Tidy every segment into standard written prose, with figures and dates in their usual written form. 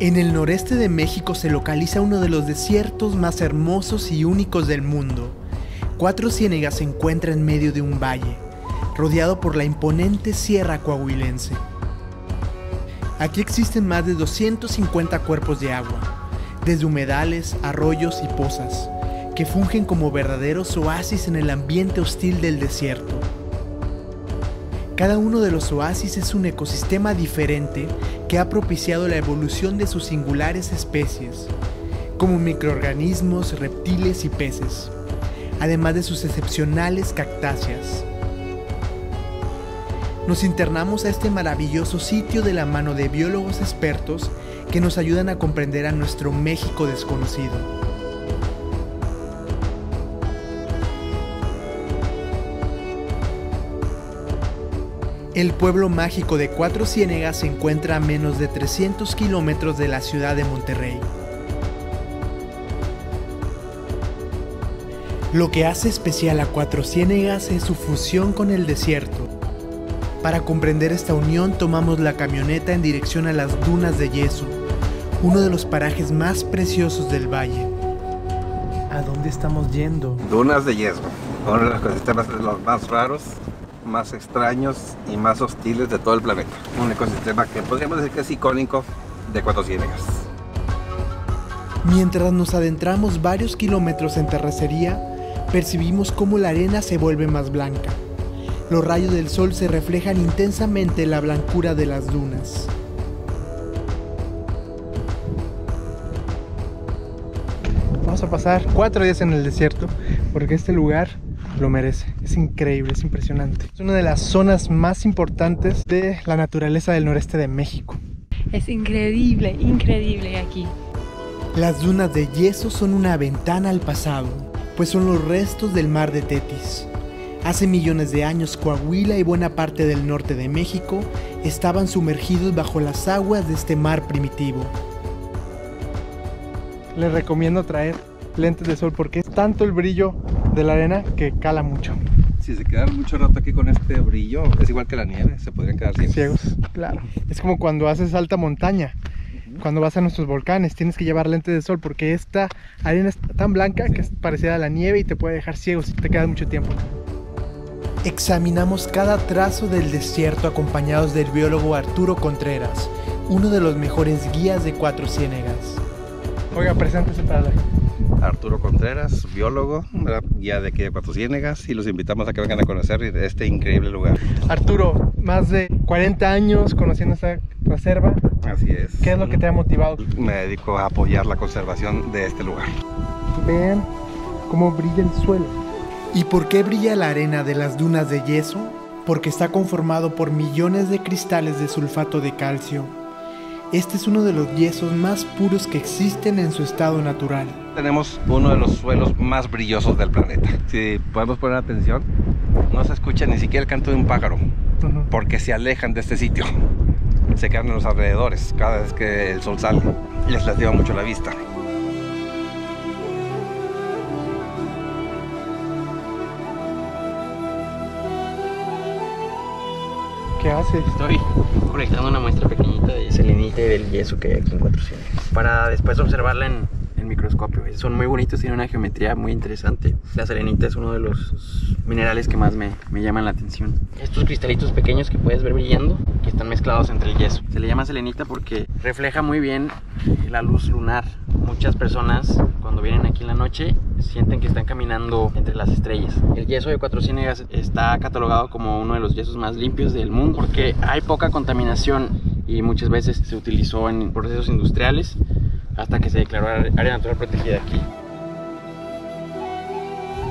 En el noreste de México se localiza uno de los desiertos más hermosos y únicos del mundo. Cuatro Ciénegas se encuentra en medio de un valle, rodeado por la imponente Sierra Coahuilense. Aquí existen más de 250 cuerpos de agua, desde humedales, arroyos y pozas, que fungen como verdaderos oasis en el ambiente hostil del desierto. Cada uno de los oasis es un ecosistema diferente que ha propiciado la evolución de sus singulares especies, como microorganismos, reptiles y peces, además de sus excepcionales cactáceas. Nos internamos a este maravilloso sitio de la mano de biólogos expertos que nos ayudan a comprender a nuestro México desconocido. El pueblo mágico de Cuatro Ciénegas se encuentra a menos de 300 kilómetros de la ciudad de Monterrey. Lo que hace especial a Cuatro Ciénegas es su fusión con el desierto. Para comprender esta unión tomamos la camioneta en dirección a las dunas de yeso, uno de los parajes más preciosos del valle. ¿A dónde estamos yendo? Dunas de yeso, uno de los ecosistemas los más raros, más extraños y más hostiles de todo el planeta. Un ecosistema que podríamos decir que es icónico de Cuatro Ciénegas. Mientras nos adentramos varios kilómetros en terracería, percibimos cómo la arena se vuelve más blanca. Los rayos del sol se reflejan intensamente en la blancura de las dunas. Vamos a pasar 4 días en el desierto porque este lugar lo merece. Es increíble, es impresionante. Es una de las zonas más importantes de la naturaleza del noreste de México. Es increíble, increíble aquí. Las dunas de yeso son una ventana al pasado, pues son los restos del mar de Tetis. Hace millones de años Coahuila y buena parte del norte de México estaban sumergidos bajo las aguas de este mar primitivo. Les recomiendo traer lentes de sol porque es tanto el brillo de la arena que cala mucho. Si se quedan mucho rato aquí con este brillo, es igual que la nieve, se podrían quedar ciegos. Claro. Es como cuando haces alta montaña. Cuando vas a nuestros volcanes tienes que llevar lentes de sol porque esta arena es tan blanca que es parecida a la nieve y te puede dejar ciego si te quedas mucho tiempo. Examinamos cada trazo del desierto acompañados del biólogo Arturo Contreras, uno de los mejores guías de Cuatro Ciénegas. Oiga, preséntese para la... Arturo Contreras, biólogo, guía de aquí de Cuatro Ciénegas, y los invitamos a que vengan a conocer este increíble lugar. Arturo, más de 40 años conociendo esta reserva. Así es. ¿Qué es lo que te ha motivado? Me dedico a apoyar la conservación de este lugar. Vean cómo brilla el suelo. ¿Y por qué brilla la arena de las dunas de yeso? Porque está conformado por millones de cristales de sulfato de calcio. Este es uno de los yesos más puros que existen en su estado natural. Tenemos uno de los suelos más brillosos del planeta. Si podemos poner atención, no se escucha ni siquiera el canto de un pájaro, porque se alejan de este sitio. Se quedan en los alrededores cada vez que el sol sale. Les lastima mucho la vista. ¿Qué haces? Estoy colectando una muestra pequeñita de selenita y del yeso que hay aquí en Cuatro Ciénegas para después observarla en microscopio. Son muy bonitos, tienen una geometría muy interesante. La selenita es uno de los minerales que más me llaman la atención. Estos cristalitos pequeños que puedes ver brillando, que están mezclados entre el yeso. Se le llama selenita porque refleja muy bien la luz lunar. Muchas personas cuando vienen aquí en la noche sienten que están caminando entre las estrellas. El yeso de Cuatro Ciénegas está catalogado como uno de los yesos más limpios del mundo porque hay poca contaminación y muchas veces se utilizó en procesos industriales hasta que se declaró área natural protegida aquí.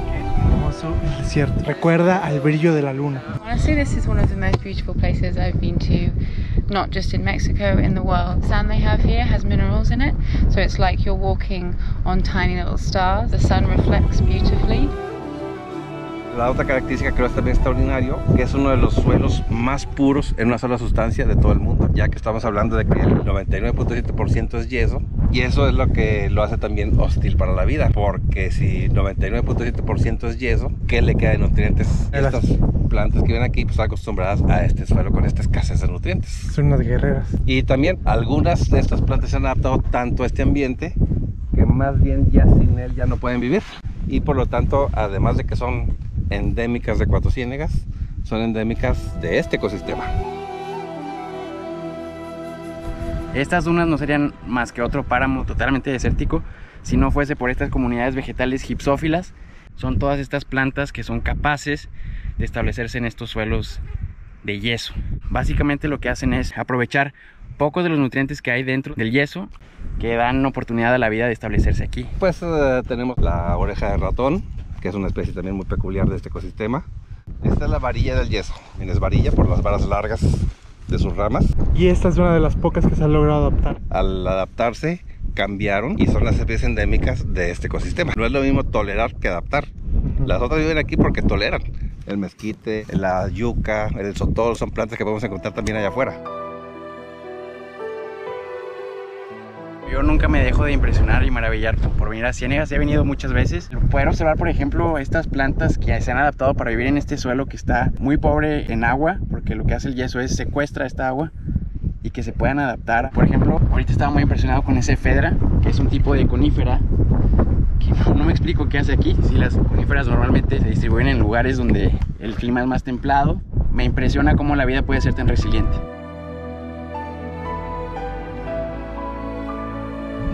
Qué hermoso el desierto. Recuerda al brillo de la luna. Honestly, this is one of the most beautiful places I've been to, not just in Mexico, in the world. The sand they have here has minerals in it, so it's like you're walking on tiny little stars. The sun reflects beautifully. La otra característica que es también extraordinario, que es uno de los suelos más puros en una sola sustancia de todo el mundo, ya que estamos hablando de que el 99.7% es yeso, y eso es lo que lo hace también hostil para la vida, porque si 99.7% es yeso, ¿qué le queda de nutrientes? plantas que viven aquí pues están acostumbradas a este suelo con esta escasez de nutrientes. Son unas guerreras. Y también algunas de estas plantas se han adaptado tanto a este ambiente que más bien ya sin él ya no pueden vivir. Y por lo tanto, además de que son endémicas de Cuatro Ciénegas, son endémicas de este ecosistema. Estas dunas no serían más que otro páramo totalmente desértico si no fuese por estas comunidades vegetales gipsófilas. Son todas estas plantas que son capaces de establecerse en estos suelos de yeso. Básicamente lo que hacen es aprovechar pocos de los nutrientes que hay dentro del yeso que dan oportunidad a la vida de establecerse aquí. Pues tenemos la oreja de ratón, que es una especie también muy peculiar de este ecosistema. Esta es la varilla del yeso. Es varilla por las varas largas de sus ramas. Y esta es una de las pocas que se han logrado adaptar. Al adaptarse, cambiaron y son las especies endémicas de este ecosistema. No es lo mismo tolerar que adaptar. Las otras viven aquí porque toleran. El mezquite, la yuca, el sotol son plantas que podemos encontrar también allá afuera. Yo nunca me dejo de impresionar y maravillar por venir a Ciénegas. He venido muchas veces. Poder observar, por ejemplo, estas plantas que se han adaptado para vivir en este suelo que está muy pobre en agua, porque lo que hace el yeso es secuestra esta agua y que se puedan adaptar. Por ejemplo, ahorita estaba muy impresionado con ese ephedra, que es un tipo de conífera que no me explico qué hace aquí. Si las coníferas normalmente se distribuyen en lugares donde el clima es más templado, me impresiona cómo la vida puede ser tan resiliente.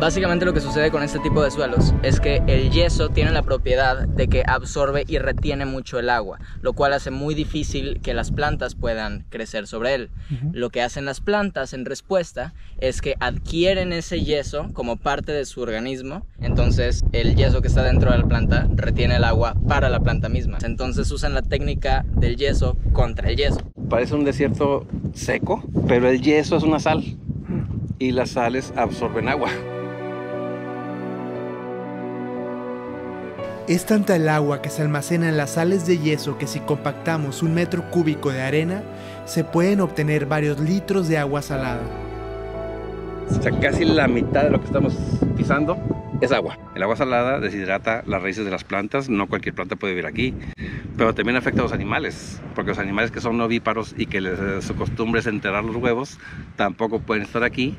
Básicamente lo que sucede con este tipo de suelos es que el yeso tiene la propiedad de que absorbe y retiene mucho el agua, lo cual hace muy difícil que las plantas puedan crecer sobre él. Lo que hacen las plantas en respuesta es que adquieren ese yeso como parte de su organismo, entonces el yeso que está dentro de la planta retiene el agua para la planta misma. Entonces usan la técnica del yeso contra el yeso. Parece un desierto seco, pero el yeso es una sal y las sales absorben agua. Es tanta el agua que se almacena en las sales de yeso que si compactamos 1 metro cúbico de arena, se pueden obtener varios litros de agua salada. O sea, casi la mitad de lo que estamos pisando es agua. El agua salada deshidrata las raíces de las plantas, no cualquier planta puede vivir aquí, pero también afecta a los animales, porque los animales que son ovíparos y que su costumbre es enterrar los huevos, tampoco pueden estar aquí,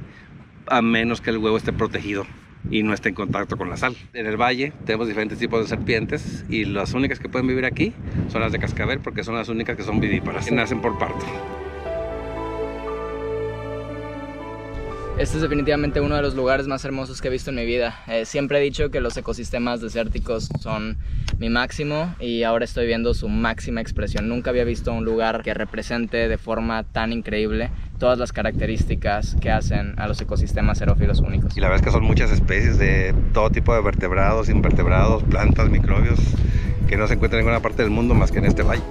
a menos que el huevo esté protegido y no esté en contacto con la sal. En el valle tenemos diferentes tipos de serpientes y las únicas que pueden vivir aquí son las de cascabel, porque son las únicas que son vivíparas, que nacen por parto. Este es definitivamente uno de los lugares más hermosos que he visto en mi vida. Siempre he dicho que los ecosistemas desérticos son mi máximo y ahora estoy viendo su máxima expresión. Nunca había visto un lugar que represente de forma tan increíble todas las características que hacen a los ecosistemas xerófilos únicos. Y la verdad es que son muchas especies de todo tipo de vertebrados, invertebrados, plantas, microbios, que no se encuentran en ninguna parte del mundo más que en este valle.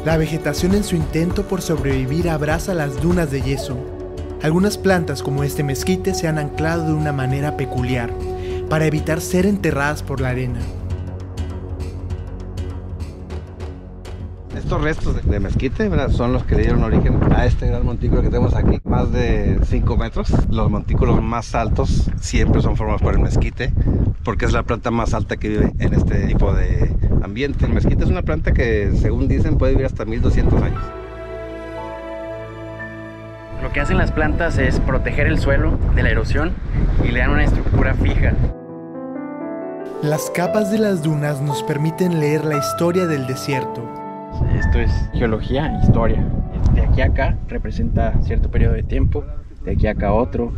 La vegetación en su intento por sobrevivir abraza las dunas de yeso. Algunas plantas como este mezquite se han anclado de una manera peculiar para evitar ser enterradas por la arena. Estos restos de mezquite, ¿verdad?, son los que le dieron origen a este gran montículo que tenemos aquí, más de 5 metros. Los montículos más altos siempre son formados por el mezquite, porque es la planta más alta que vive en este tipo de ambiente. El mezquite es una planta que, según dicen, puede vivir hasta 1200 años. Lo que hacen las plantas es proteger el suelo de la erosión y le dan una estructura fija. Las capas de las dunas nos permiten leer la historia del desierto. Esto es geología e historia. De aquí a acá representa cierto periodo de tiempo, de aquí a acá otro,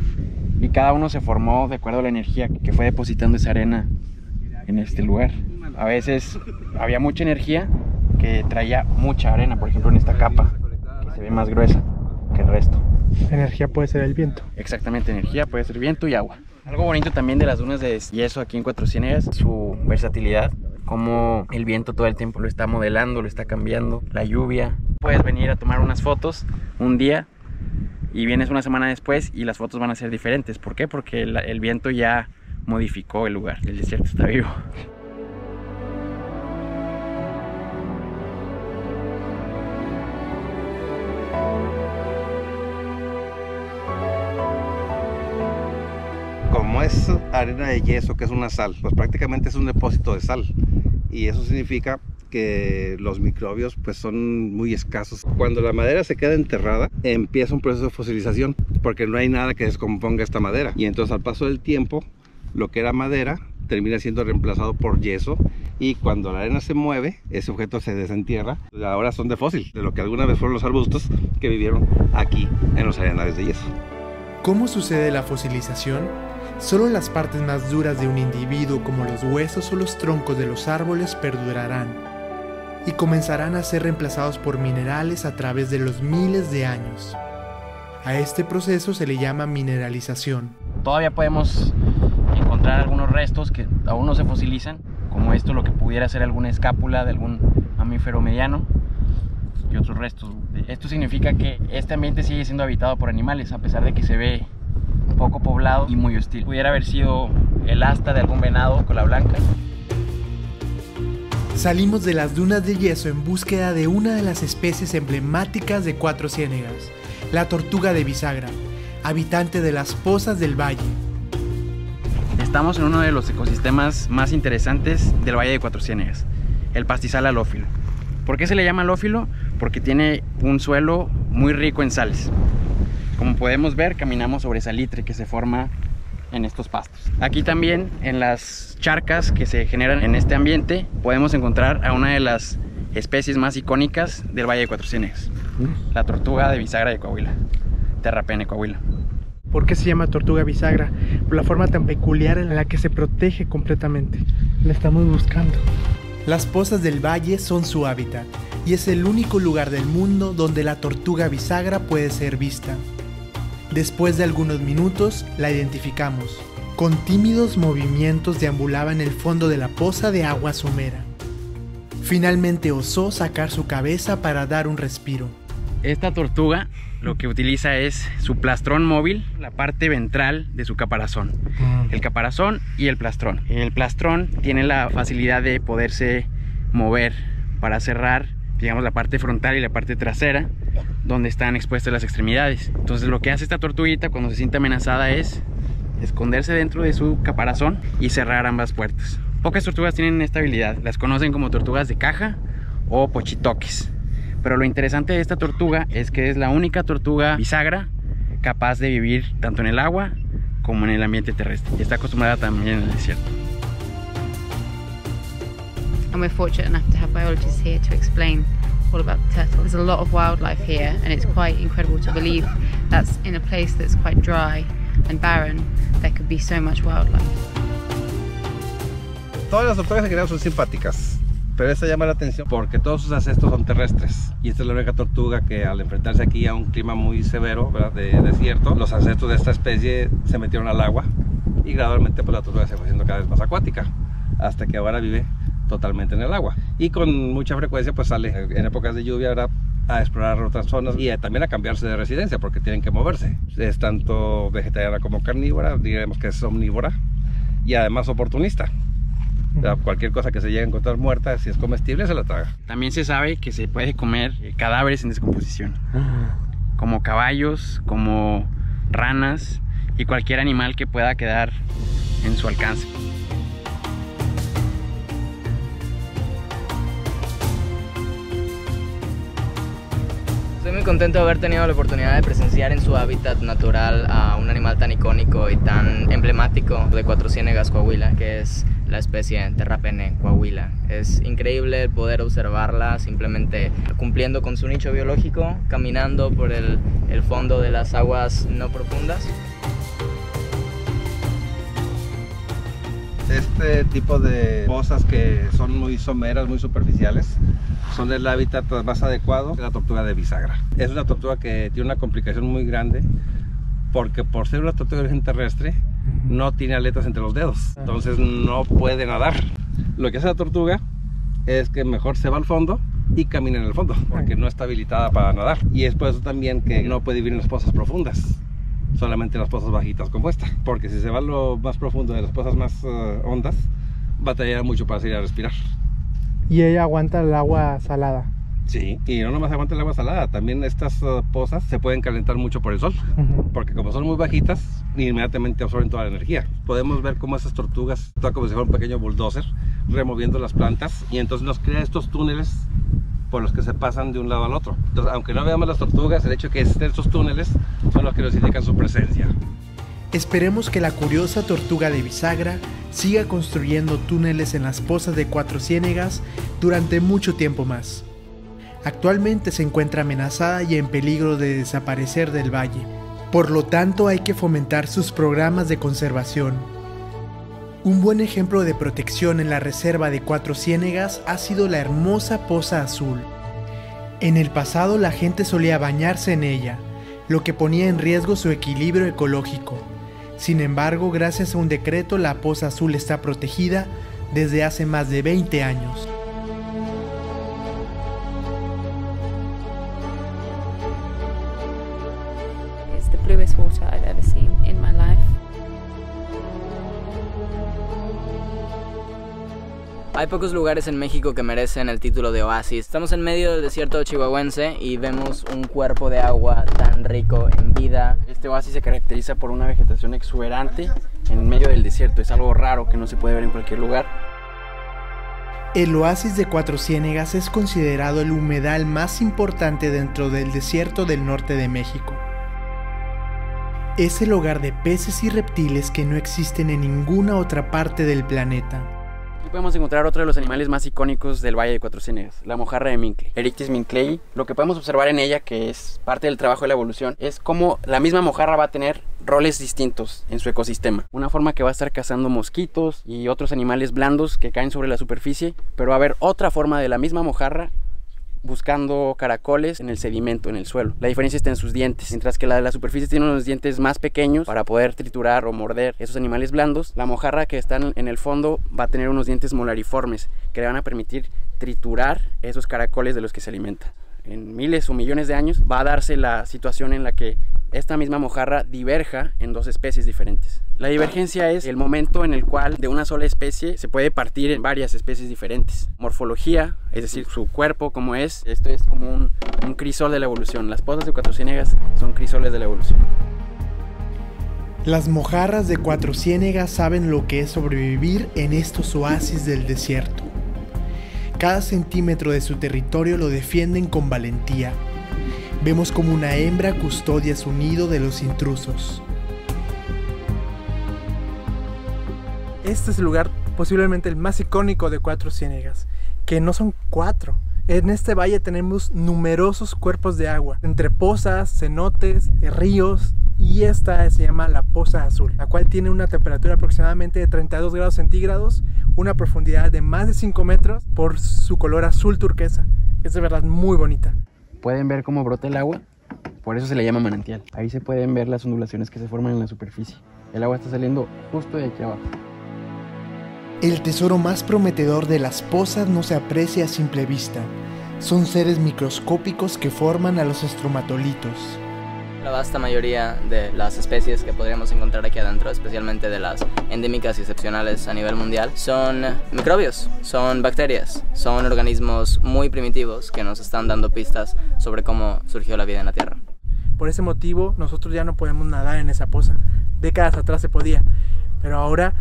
y cada uno se formó de acuerdo a la energía que fue depositando esa arena en este lugar. A veces había mucha energía que traía mucha arena, por ejemplo en esta capa, que se ve más gruesa que el resto. Energía puede ser el viento. Exactamente, energía puede ser viento y agua. Algo bonito también de las dunas de yeso aquí en Cuatro Ciénegas, su versatilidad, como el viento todo el tiempo lo está modelando, lo está cambiando, la lluvia. Puedes venir a tomar unas fotos un día y vienes una semana después y las fotos van a ser diferentes. ¿Por qué? Porque el viento ya modificó el lugar, el desierto está vivo. Como es arena de yeso, que es una sal, pues prácticamente es un depósito de sal, y eso significa que los microbios pues son muy escasos. Cuando la madera se queda enterrada, empieza un proceso de fosilización, porque no hay nada que descomponga esta madera. Y entonces al paso del tiempo, lo que era madera termina siendo reemplazado por yeso, y cuando la arena se mueve, ese objeto se desentierra. Ahora son de fósil, de lo que alguna vez fueron los arbustos que vivieron aquí en los arenales de yeso. ¿Cómo sucede la fosilización? Solo las partes más duras de un individuo, como los huesos o los troncos de los árboles, perdurarán y comenzarán a ser reemplazados por minerales a través de los miles de años. A este proceso se le llama mineralización. Todavía podemos encontrar algunos restos que aún no se fosilizan, como esto, lo que pudiera ser alguna escápula de algún mamífero mediano y otros restos. Esto significa que este ambiente sigue siendo habitado por animales, a pesar de que se ve poco poblado y muy hostil. Pudiera haber sido el asta de algún venado o cola blanca. Salimos de las dunas de yeso en búsqueda de una de las especies emblemáticas de Cuatro Ciénegas, la tortuga de bisagra, habitante de las pozas del valle. Estamos en uno de los ecosistemas más interesantes del Valle de Cuatro Ciénegas, el pastizal halófilo. ¿Por qué se le llama halófilo? Porque tiene un suelo muy rico en sales. Como podemos ver, caminamos sobre salitre que se forma en estos pastos. Aquí también, en las charcas que se generan en este ambiente, podemos encontrar a una de las especies más icónicas del Valle de Cuatro Ciénegas, la tortuga de bisagra de Coahuila, Terrapene Coahuila. ¿Por qué se llama tortuga bisagra? Por la forma tan peculiar en la que se protege completamente. La estamos buscando. Las pozas del valle son su hábitat y es el único lugar del mundo donde la tortuga bisagra puede ser vista. Después de algunos minutos la identificamos. Con tímidos movimientos deambulaba en el fondo de la poza de agua somera. Finalmente osó sacar su cabeza para dar un respiro. Esta tortuga lo que utiliza es su plastrón móvil, la parte ventral de su caparazón. El caparazón y el plastrón. El plastrón tiene la facilidad de poderse mover para cerrar, digamos, la parte frontal y la parte trasera, donde están expuestas las extremidades. Entonces lo que hace esta tortuguita cuando se siente amenazada es esconderse dentro de su caparazón y cerrar ambas puertas. Pocas tortugas tienen esta habilidad, las conocen como tortugas de caja o pochitoques. Pero lo interesante de esta tortuga es que es la única tortuga bisagra capaz de vivir tanto en el agua como en el ambiente terrestre. Y está acostumbrada también en el desierto. And we're fortunate enough to have biologists here to explain all about the turtle. There's a lot of wildlife here, and it's quite incredible to believe that's in a place that's quite dry and barren, there could be so much wildlife. Todas las tortugas en general son simpáticas, pero esta llama la atención porque todos sus ancestros son terrestres, y esta es la única tortuga que, al enfrentarse aquí a un clima muy severo, ¿verdad?, de desierto, los ancestros de esta especie se metieron al agua y gradualmente pues la tortuga se fue haciendo cada vez más acuática hasta que ahora vive totalmente en el agua, y con mucha frecuencia pues sale en épocas de lluvia, ¿verdad?, a explorar otras zonas y también a cambiarse de residencia porque tienen que moverse. Es tanto vegetariana como carnívora, diremos que es omnívora y además oportunista. O sea, cualquier cosa que se llegue a encontrar muerta, si es comestible, se la traga. También se sabe que se puede comer cadáveres en descomposición, como caballos, como ranas y cualquier animal que pueda quedar en su alcance. Estoy muy contento de haber tenido la oportunidad de presenciar en su hábitat natural a un animal tan icónico y tan emblemático de Cuatro Ciénegas, Coahuila, que es la especie Terrapene Coahuila. Es increíble poder observarla simplemente cumpliendo con su nicho biológico, caminando por el fondo de las aguas no profundas. Este tipo de pozas que son muy someras, muy superficiales, son el hábitat más adecuado de la tortuga de bisagra. Es una tortuga que tiene una complicación muy grande porque, por ser una tortuga de origen terrestre, no tiene aletas entre los dedos, entonces no puede nadar. Lo que hace la tortuga es que mejor se va al fondo y camina en el fondo porque no está habilitada para nadar, y es por eso también que no puede vivir en las pozas profundas, solamente en las pozas bajitas como esta, porque si se va a lo más profundo de las pozas más hondas, batallará mucho para salir a respirar. Y ella aguanta el agua salada. Sí, y no nomás aguanta el agua salada, también estas pozas se pueden calentar mucho por el sol, porque como son muy bajitas, inmediatamente absorben toda la energía. Podemos ver cómo esas tortugas, como si fuera un pequeño bulldozer, removiendo las plantas y entonces nos crea estos túneles por los que se pasan de un lado al otro. Entonces, aunque no veamos las tortugas, el hecho de que estén estos túneles son los que nos indican su presencia. Esperemos que la curiosa tortuga de bisagra siga construyendo túneles en las pozas de Cuatro Ciénegas durante mucho tiempo más. Actualmente se encuentra amenazada y en peligro de desaparecer del valle. Por lo tanto, hay que fomentar sus programas de conservación. Un buen ejemplo de protección en la reserva de Cuatro Ciénegas ha sido la hermosa Poza Azul. En el pasado la gente solía bañarse en ella, lo que ponía en riesgo su equilibrio ecológico. Sin embargo, gracias a un decreto, la Poza Azul está protegida desde hace más de 20 años. It's the bluest water I've ever seen in my life. Hay pocos lugares en México que merecen el título de oasis. Estamos en medio del desierto chihuahuense y vemos un cuerpo de agua tan rico en vida. Este oasis se caracteriza por una vegetación exuberante en medio del desierto. Es algo raro que no se puede ver en cualquier lugar. El oasis de Cuatro Ciénegas es considerado el humedal más importante dentro del desierto del norte de México. Es el hogar de peces y reptiles que no existen en ninguna otra parte del planeta. Aquí podemos encontrar otro de los animales más icónicos del Valle de Cuatro Ciénegas, la mojarra de Minkley, Erichthys minklei. Lo que podemos observar en ella, que es parte del trabajo de la evolución, es cómo la misma mojarra va a tener roles distintos en su ecosistema. Una forma que va a estar cazando mosquitos y otros animales blandos que caen sobre la superficie, pero va a haber otra forma de la misma mojarra buscando caracoles en el sedimento, en el suelo. La diferencia está en sus dientes. Mientras que la de la superficie tiene unos dientes más pequeños para poder triturar o morder esos animales blandos, la mojarra que está en el fondo va a tener unos dientes molariformes que le van a permitir triturar esos caracoles de los que se alimenta. En miles o millones de años va a darse la situación en la que esta misma mojarra diverja en dos especies diferentes. La divergencia es el momento en el cual de una sola especie se puede partir en varias especies diferentes. Morfología, es decir, su cuerpo como es, esto es como un crisol de la evolución. Las pozas de Cuatro Ciénegas son crisoles de la evolución. Las mojarras de Cuatro Ciénegas saben lo que es sobrevivir en estos oasis del desierto. Cada centímetro de su territorio lo defienden con valentía. Vemos como una hembra custodia su nido de los intrusos. Este es el lugar posiblemente el más icónico de Cuatro Ciénegas, que no son cuatro. En este valle tenemos numerosos cuerpos de agua, entre pozas, cenotes, ríos, y esta se llama la Poza Azul, la cual tiene una temperatura aproximadamente de 32 grados centígrados, una profundidad de más de 5 metros por su color azul turquesa. Es de verdad muy bonita. ¿Pueden ver cómo brota el agua? Por eso se le llama manantial. Ahí se pueden ver las ondulaciones que se forman en la superficie. El agua está saliendo justo de aquí abajo. El tesoro más prometedor de las pozas no se aprecia a simple vista. Son seres microscópicos que forman a los estromatolitos. La vasta mayoría de las especies que podríamos encontrar aquí adentro, especialmente de las endémicas y excepcionales a nivel mundial, son microbios, son bacterias, son organismos muy primitivos que nos están dando pistas sobre cómo surgió la vida en la Tierra. Por ese motivo, nosotros ya no podemos nadar en esa poza. Décadas atrás se podía, pero ahora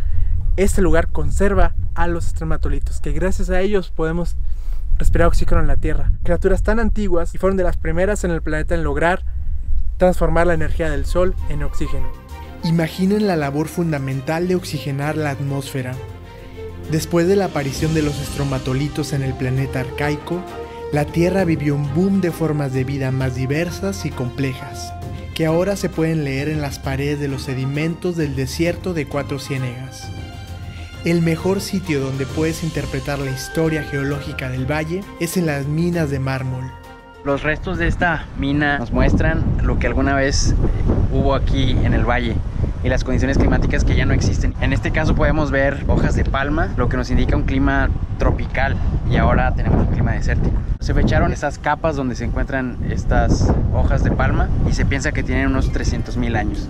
este lugar conserva a los estromatolitos, que gracias a ellos podemos respirar oxígeno en la Tierra. Criaturas tan antiguas y fueron de las primeras en el planeta en lograr transformar la energía del sol en oxígeno. Imaginen la labor fundamental de oxigenar la atmósfera. Después de la aparición de los estromatolitos en el planeta arcaico, la Tierra vivió un boom de formas de vida más diversas y complejas, que ahora se pueden leer en las paredes de los sedimentos del desierto de Cuatro Ciénegas. El mejor sitio donde puedes interpretar la historia geológica del valle es en las minas de mármol. Los restos de esta mina nos muestran lo que alguna vez hubo aquí en el valle y las condiciones climáticas que ya no existen. En este caso podemos ver hojas de palma, lo que nos indica un clima tropical, y ahora tenemos un clima desértico. Se fecharon esas capas donde se encuentran estas hojas de palma y se piensa que tienen unos 300,000 años.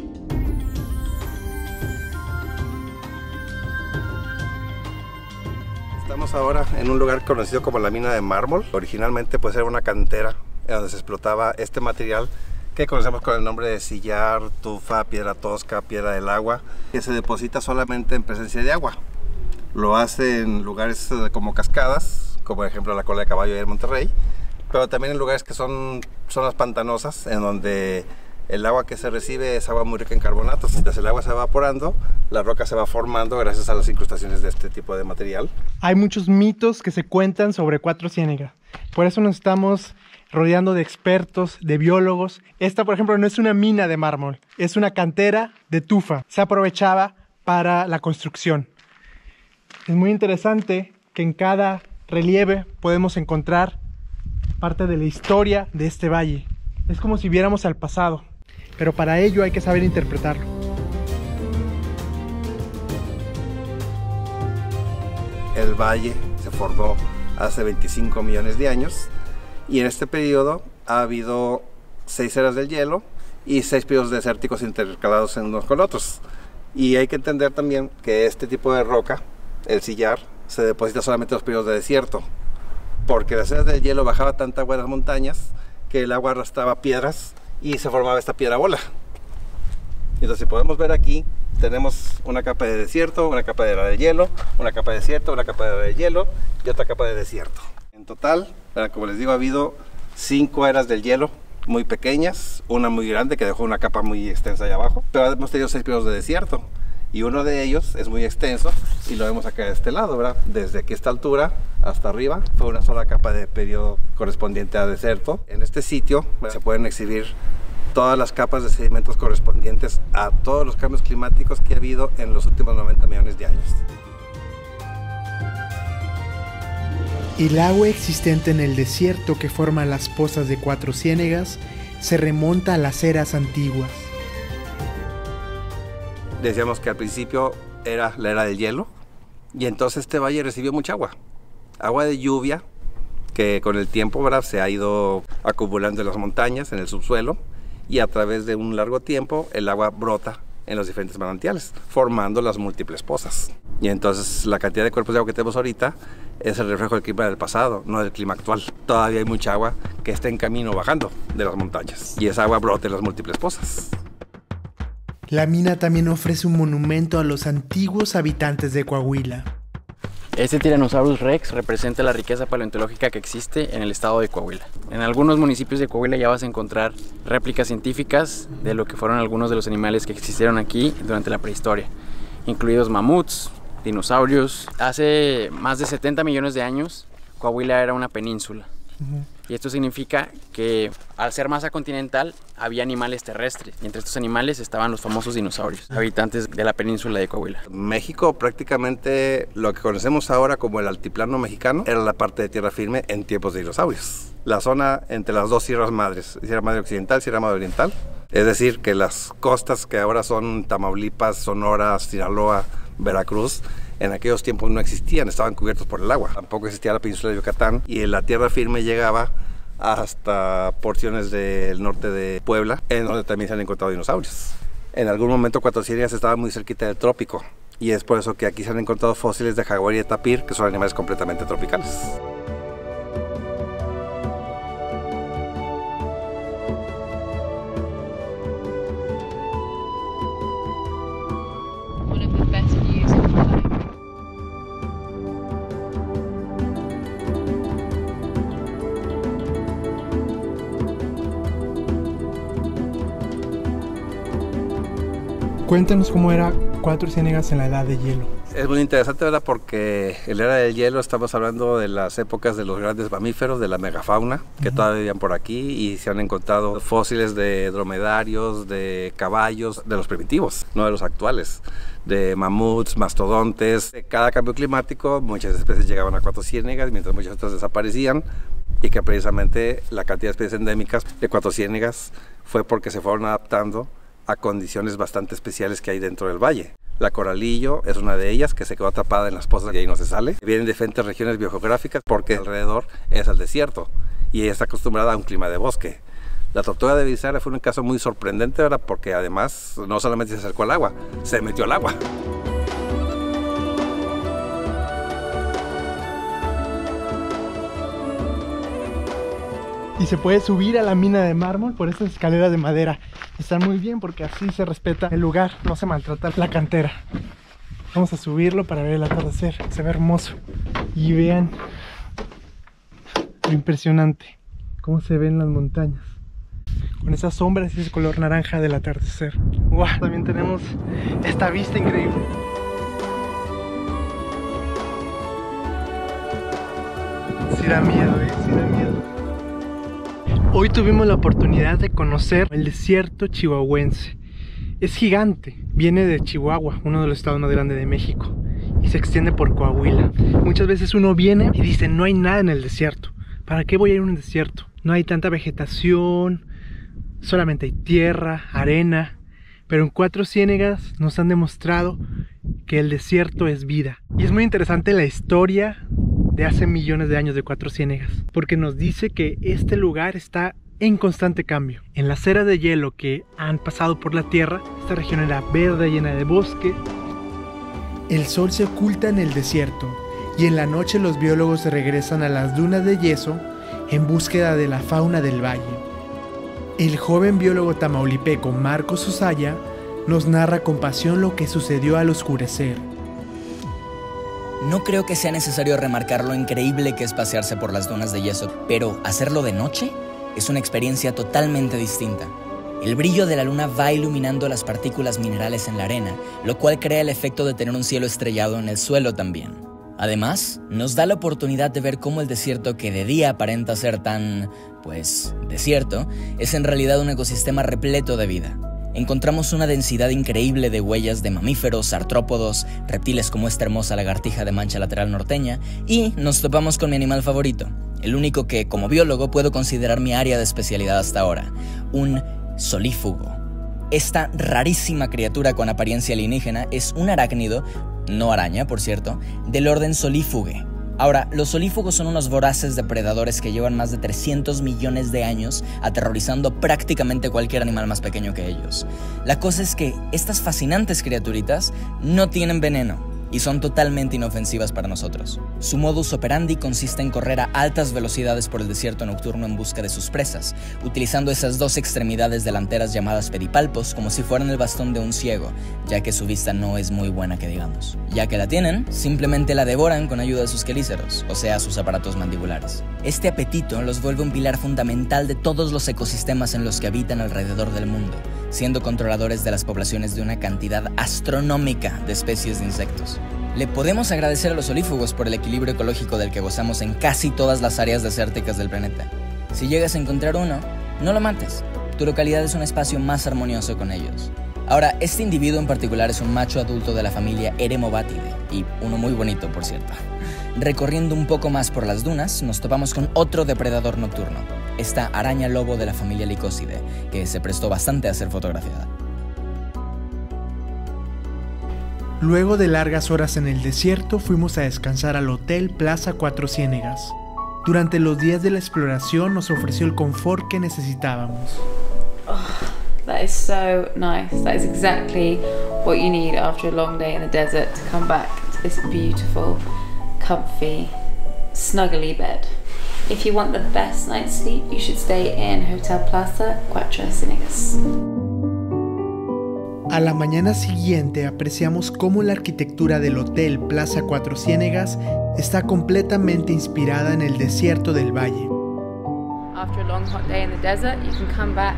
Estamos ahora en un lugar conocido como la mina de mármol. Originalmente pues era una cantera donde se explotaba este material que conocemos con el nombre de sillar, tufa, piedra tosca, piedra del agua, que se deposita solamente en presencia de agua. Lo hace en lugares como cascadas, como por ejemplo la Cola de Caballo en Monterrey, pero también en lugares que son zonas pantanosas, en donde el agua que se recibe es agua muy rica en carbonatos. Mientras el agua se va evaporando, la roca se va formando gracias a las incrustaciones de este tipo de material. Hay muchos mitos que se cuentan sobre Cuatro Ciénegas. Por eso nos estamos rodeando de expertos, de biólogos. Esta, por ejemplo, no es una mina de mármol, es una cantera de tufa. Se aprovechaba para la construcción. Es muy interesante que en cada relieve podemos encontrar parte de la historia de este valle. Es como si viéramos al pasado, pero para ello hay que saber interpretarlo. El valle se formó hace 25 millones de años y en este periodo ha habido 6 eras del hielo y 6 periodos desérticos intercalados unos con otros. Y hay que entender también que este tipo de roca, el sillar, se deposita solamente en los periodos de desierto, porque las eras del hielo bajaba tanta agua de las montañas que el agua arrastraba piedras y se formaba esta piedra bola. Entonces, si podemos ver aquí, tenemos una capa de desierto, una capa de era de hielo, una capa de desierto, una capa de era de hielo y otra capa de desierto. En total, como les digo, ha habido 5 eras del hielo muy pequeñas, una muy grande que dejó una capa muy extensa allá abajo, pero hemos tenido 6 periodos de desierto y uno de ellos es muy extenso y lo vemos acá de este lado, ¿verdad? Desde aquí a esta altura hasta arriba fue una sola capa de periodo correspondiente a desierto. En este sitio se pueden exhibir todas las capas de sedimentos correspondientes a todos los cambios climáticos que ha habido en los últimos 90 millones de años. El agua existente en el desierto que forma las pozas de Cuatro Ciénegas se remonta a las eras antiguas. Decíamos que al principio era la era del hielo y entonces este valle recibió mucha agua. Agua de lluvia que con el tiempo, ¿verdad?, se ha ido acumulando en las montañas, en el subsuelo, y a través de un largo tiempo el agua brota en los diferentes manantiales, formando las múltiples pozas. Y entonces la cantidad de cuerpos de agua que tenemos ahorita es el reflejo del clima del pasado, no del clima actual. Todavía hay mucha agua que está en camino bajando de las montañas y esa agua brota en las múltiples pozas. La mina también ofrece un monumento a los antiguos habitantes de Coahuila. Este Tyrannosaurus Rex representa la riqueza paleontológica que existe en el estado de Coahuila. En algunos municipios de Coahuila ya vas a encontrar réplicas científicas de lo que fueron algunos de los animales que existieron aquí durante la prehistoria, incluidos mamuts, dinosaurios. Hace más de 70 millones de años, Coahuila era una península. Y esto significa que al ser masa continental había animales terrestres y entre estos animales estaban los famosos dinosaurios, habitantes de la península de Coahuila. México, prácticamente lo que conocemos ahora como el altiplano mexicano, era la parte de tierra firme en tiempos de dinosaurios. La zona entre las dos sierras madres, Sierra Madre Occidental, Sierra Madre Oriental, es decir, que las costas que ahora son Tamaulipas, Sonora, Sinaloa, Veracruz, en aquellos tiempos no existían, estaban cubiertos por el agua. Tampoco existía la península de Yucatán y la tierra firme llegaba hasta porciones del norte de Puebla, en donde también se han encontrado dinosaurios. En algún momento Cuatro Ciénegas estaba muy cerquita del trópico y es por eso que aquí se han encontrado fósiles de jaguar y de tapir, que son animales completamente tropicales. One of the best views of my life. Cuéntanos cómo era Cuatro Ciénegas en la edad de hielo. Es muy interesante, ¿verdad? Porque en la era del hielo estamos hablando de las épocas de los grandes mamíferos, de la megafauna, que todavía vivían por aquí y se han encontrado fósiles de dromedarios, de caballos, de los primitivos, no de los actuales, de mamuts, mastodontes. De cada cambio climático, muchas especies llegaban a Cuatro Ciénegas, mientras muchas otras desaparecían, y que precisamente la cantidad de especies endémicas de Cuatro Ciénegas fue porque se fueron adaptando a condiciones bastante especiales que hay dentro del valle. La coralillo es una de ellas que se quedó atrapada en las pozas y ahí no se sale. Vienen de diferentes regiones biogeográficas porque alrededor es el desierto y ella está acostumbrada a un clima de bosque. La tortuga de bisagra fue un caso muy sorprendente, ¿verdad? Porque además no solamente se acercó al agua, se metió al agua. Y se puede subir a la mina de mármol por estas escaleras de madera. Están muy bien porque así se respeta el lugar, no se maltrata la cantera. Vamos a subirlo para ver el atardecer. Se ve hermoso. Y vean lo impresionante, cómo se ven las montañas con esas sombras y ese color naranja del atardecer. ¡Wow! También tenemos esta vista increíble. Sí da miedo, sí da miedo. Hoy tuvimos la oportunidad de conocer el desierto chihuahuense. Es gigante, viene de Chihuahua, uno de los estados más grandes de México, y se extiende por Coahuila. Muchas veces uno viene y dice, no hay nada en el desierto. ¿Para qué voy a ir a un desierto? No hay tanta vegetación, solamente hay tierra, arena. Pero en Cuatro Ciénegas nos han demostrado que el desierto es vida. Y es muy interesante la historia de hace millones de años de Cuatro Ciénegas, porque nos dice que este lugar está en constante cambio. En las eras de hielo que han pasado por la tierra, esta región era verde, llena de bosque. El sol se oculta en el desierto y en la noche los biólogos regresan a las dunas de yeso en búsqueda de la fauna del valle. El joven biólogo tamaulipeco Marcos Usaya nos narra con pasión lo que sucedió al oscurecer. No creo que sea necesario remarcar lo increíble que es pasearse por las dunas de yeso, pero hacerlo de noche es una experiencia totalmente distinta. El brillo de la luna va iluminando las partículas minerales en la arena, lo cual crea el efecto de tener un cielo estrellado en el suelo también. Además, nos da la oportunidad de ver cómo el desierto, que de día aparenta ser tan, desierto, es en realidad un ecosistema repleto de vida. Encontramos una densidad increíble de huellas de mamíferos, artrópodos, reptiles como esta hermosa lagartija de mancha lateral norteña, y nos topamos con mi animal favorito, el único que, como biólogo, puedo considerar mi área de especialidad hasta ahora, un solífugo. Esta rarísima criatura con apariencia alienígena es un arácnido, no araña por cierto, del orden Solifugae. Ahora, los solífugos son unos voraces depredadores que llevan más de 300 millones de años aterrorizando prácticamente cualquier animal más pequeño que ellos. La cosa es que estas fascinantes criaturitas no tienen veneno y son totalmente inofensivas para nosotros. Su modus operandi consiste en correr a altas velocidades por el desierto nocturno en busca de sus presas, utilizando esas dos extremidades delanteras llamadas pedipalpos como si fueran el bastón de un ciego, ya que su vista no es muy buena que digamos. Ya que la tienen, simplemente la devoran con ayuda de sus quelíceros, o sea, sus aparatos mandibulares. Este apetito los vuelve un pilar fundamental de todos los ecosistemas en los que habitan alrededor del mundo, siendo controladores de las poblaciones de una cantidad astronómica de especies de insectos. Le podemos agradecer a los solífugos por el equilibrio ecológico del que gozamos en casi todas las áreas desérticas del planeta. Si llegas a encontrar uno, no lo mates. Tu localidad es un espacio más armonioso con ellos. Ahora, este individuo en particular es un macho adulto de la familia Eremobatidae, y uno muy bonito, por cierto. Recorriendo un poco más por las dunas, nos topamos con otro depredador nocturno, esta araña lobo de la familia Lycosidae, que se prestó bastante a ser fotografiada. Luego de largas horas en el desierto, fuimos a descansar al Hotel Plaza Cuatro Ciénegas. Durante los días de la exploración nos ofreció el confort que necesitábamos. That is so nice. That is exactly what you need after a long day in the desert, to come back to this beautiful, comfy, snuggly bed. If you want the best night's sleep, you should stay in Hotel Plaza Cuatro Ciénegas. A la mañana siguiente apreciamos cómo la arquitectura del Hotel Plaza Cuatro Ciénegas está completamente inspirada en el desierto del valle. After a long hot day in the desert, you can come back,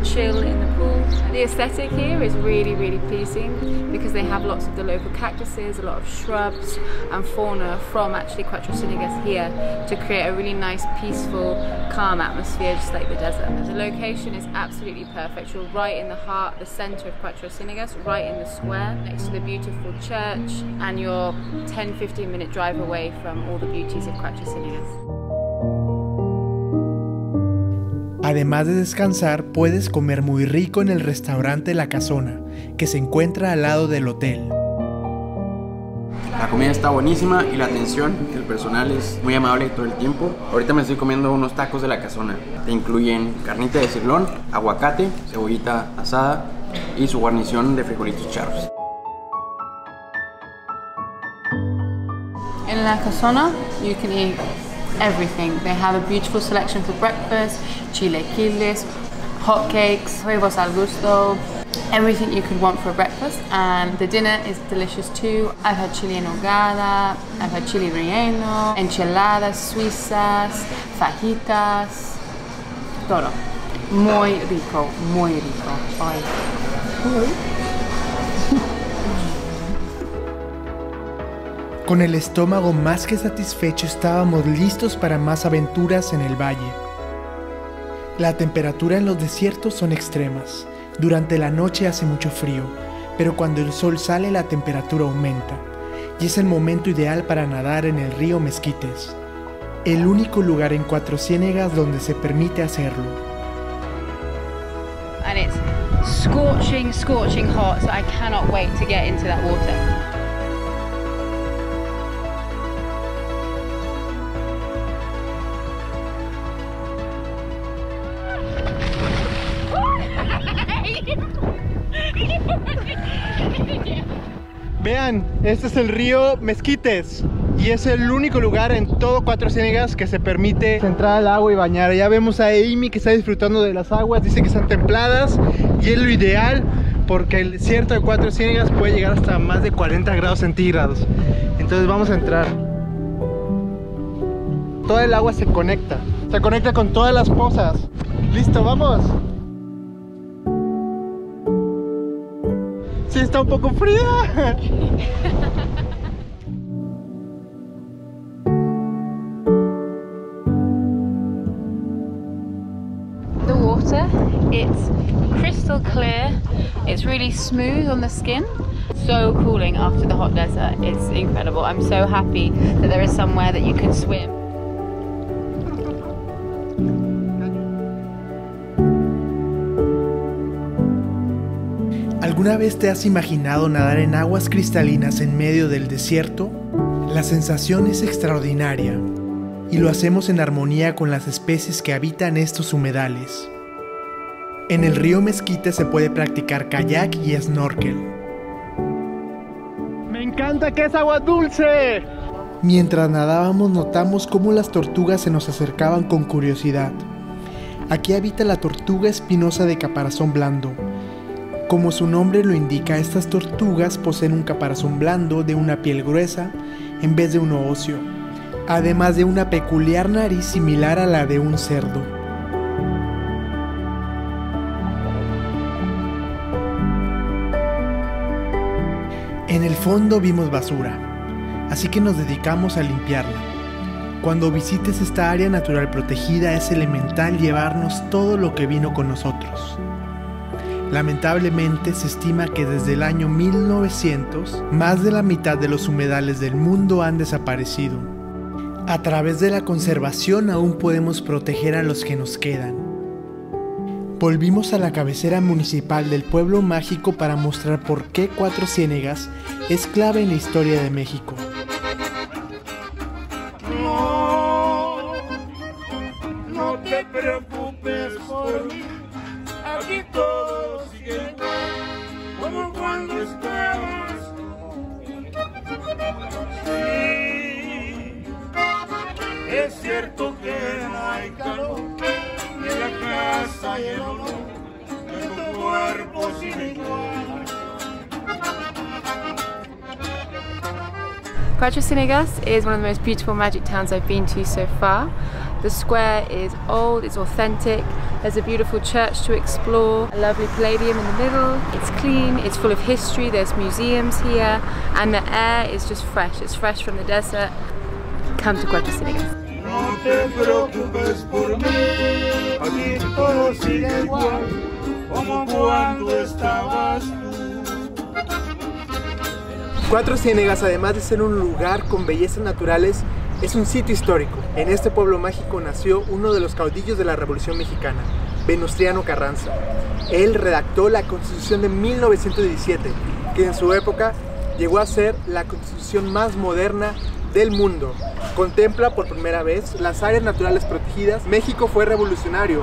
chill in the pool. The aesthetic here is really, really pleasing because they have lots of the local cactuses, a lot of shrubs and fauna from actually Cuatro Ciénegas here to create a really nice, peaceful, calm atmosphere, just like the desert. The location is absolutely perfect. You're right in the heart, the center of Cuatro Ciénegas, right in the square, next to the beautiful church, and you're 10-15 minute drive away from all the beauties of Cuatro Ciénegas. Además de descansar, puedes comer muy rico en el restaurante La Casona, que se encuentra al lado del hotel. La comida está buenísima y la atención del personal es muy amable todo el tiempo. Ahorita me estoy comiendo unos tacos de La Casona. Te incluyen carnita de cirlón, aguacate, cebollita asada y su guarnición de frijolitos charros. In La Casona, you can eat everything. They have a beautiful selection for breakfast, chilequiles, hotcakes, huevos al gusto, everything you could want for breakfast, and the dinner is delicious too. I've had chili en nogada, I've had chili relleno, enchiladas suizas, fajitas, todo. Muy rico, muy rico. Ay. Con el estómago más que satisfecho, estábamos listos para más aventuras en el valle. La temperatura en los desiertos son extremas. Durante la noche hace mucho frío, pero cuando el sol sale la temperatura aumenta, y es el momento ideal para nadar en el río Mezquites, el único lugar en Cuatro Ciénegas donde se permite hacerlo. And it's scorching, scorching hot, so I cannot wait to get into that water. Vean, este es el río Mezquites y es el único lugar en todo Cuatro Ciénegas que se permite entrar al agua y bañar. Ya vemos a Amy que está disfrutando de las aguas, dice que están templadas y es lo ideal porque el desierto de Cuatro Ciénegas puede llegar hasta más de 40 grados centígrados. Entonces vamos a entrar. Toda el agua se conecta con todas las pozas. Listo, vamos. Sí, está un poco fría. The water, it's crystal clear, it's really smooth on the skin, so cooling after the hot desert. It's incredible. I'm so happy that there is somewhere that you can swim. ¿Alguna vez te has imaginado nadar en aguas cristalinas en medio del desierto? La sensación es extraordinaria y lo hacemos en armonía con las especies que habitan estos humedales. En el río Mezquite se puede practicar kayak y snorkel. ¡Me encanta que es agua dulce! Mientras nadábamos notamos cómo las tortugas se nos acercaban con curiosidad. Aquí habita la tortuga espinosa de caparazón blando. Como su nombre lo indica, estas tortugas poseen un caparazón blando de una piel gruesa en vez de uno óseo, además de una peculiar nariz similar a la de un cerdo. En el fondo vimos basura, así que nos dedicamos a limpiarla. Cuando visites esta área natural protegida es elemental llevarnos todo lo que vino con nosotros. Lamentablemente se estima que desde el año 1900, más de la mitad de los humedales del mundo han desaparecido. A través de la conservación aún podemos proteger a los que nos quedan. Volvimos a la cabecera municipal del pueblo mágico para mostrar por qué Cuatro Ciénegas es clave en la historia de México. No te preocupes por mí, aquí todo sigue igual, como cuando estabas. Sí, es cierto que no hay calor, ni en la casa y el olor de tu cuerpo sin igual. Cuatro Ciénegas is one of the most beautiful magic towns I've been to so far. The square is old, it's authentic, there's a beautiful church to explore, a lovely palladium in the middle, it's clean, it's full of history, there's museums here, and the air is just fresh, it's fresh from the desert. Come to Cuatro Ciénegas. No te preocupes por mí, aquí todo sigue igual, como cuando estabas tú. Cuatro Ciénegas, además de ser un lugar con bellezas naturales, es un sitio histórico. En este pueblo mágico nació uno de los caudillos de la Revolución Mexicana, Venustiano Carranza. Él redactó la Constitución de 1917, que en su época llegó a ser la constitución más moderna del mundo. Contempla por primera vez las áreas naturales protegidas. México fue revolucionario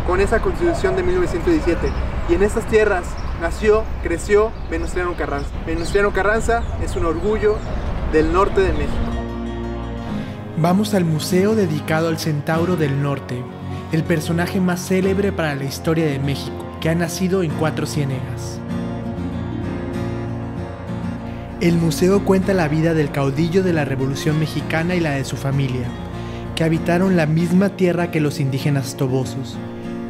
con esa Constitución de 1917 y en estas tierras nació, creció Venustiano Carranza. Venustiano Carranza es un orgullo del norte de México. Vamos al museo dedicado al Centauro del Norte, el personaje más célebre para la historia de México, que que ha nacido en Cuatro Ciénegas. El museo cuenta la vida del caudillo de la Revolución Mexicana y la de su familia, que habitaron la misma tierra que los indígenas tobosos,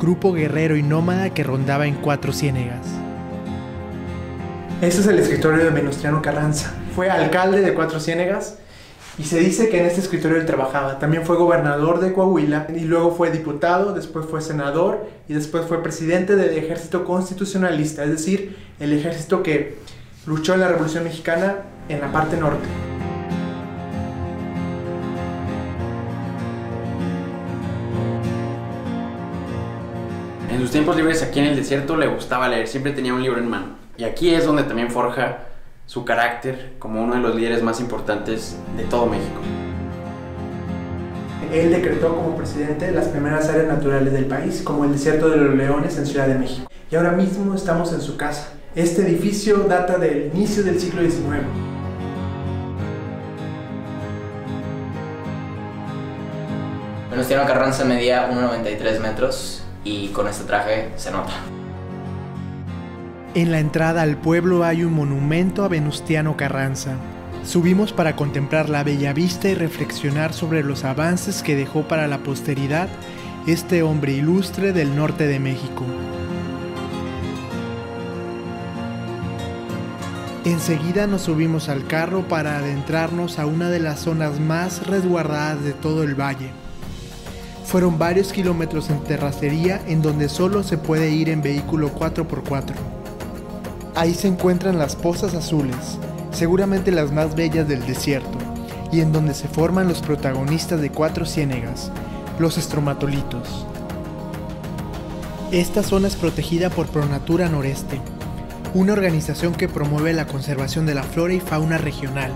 grupo guerrero y nómada que rondaba en Cuatro Ciénegas. Este es el escritorio de Venustiano Carranza. Fue alcalde de Cuatro Ciénegas y se dice que en este escritorio él trabajaba. También fue gobernador de Coahuila y luego fue diputado, después fue senador y después fue presidente del Ejército Constitucionalista, es decir, el ejército que luchó en la Revolución Mexicana en la parte norte. En sus tiempos libres aquí en el desierto le gustaba leer, siempre tenía un libro en mano. Y aquí es donde también forja su carácter como uno de los líderes más importantes de todo México. Él decretó como presidente las primeras áreas naturales del país, como el Desierto de los Leones en Ciudad de México. Y ahora mismo estamos en su casa. Este edificio data del inicio del siglo XIX. Venustiano Carranza medía 1,93 metros y con este traje se nota. En la entrada al pueblo hay un monumento a Venustiano Carranza. Subimos para contemplar la bella vista y reflexionar sobre los avances que dejó para la posteridad este hombre ilustre del norte de México. Enseguida nos subimos al carro para adentrarnos a una de las zonas más resguardadas de todo el valle. Fueron varios kilómetros en terracería en donde solo se puede ir en vehículo 4x4. Ahí se encuentran las pozas azules, seguramente las más bellas del desierto, y en donde se forman los protagonistas de Cuatro Ciénegas, los estromatolitos. Esta zona es protegida por Pronatura Noreste, una organización que promueve la conservación de la flora y fauna regional,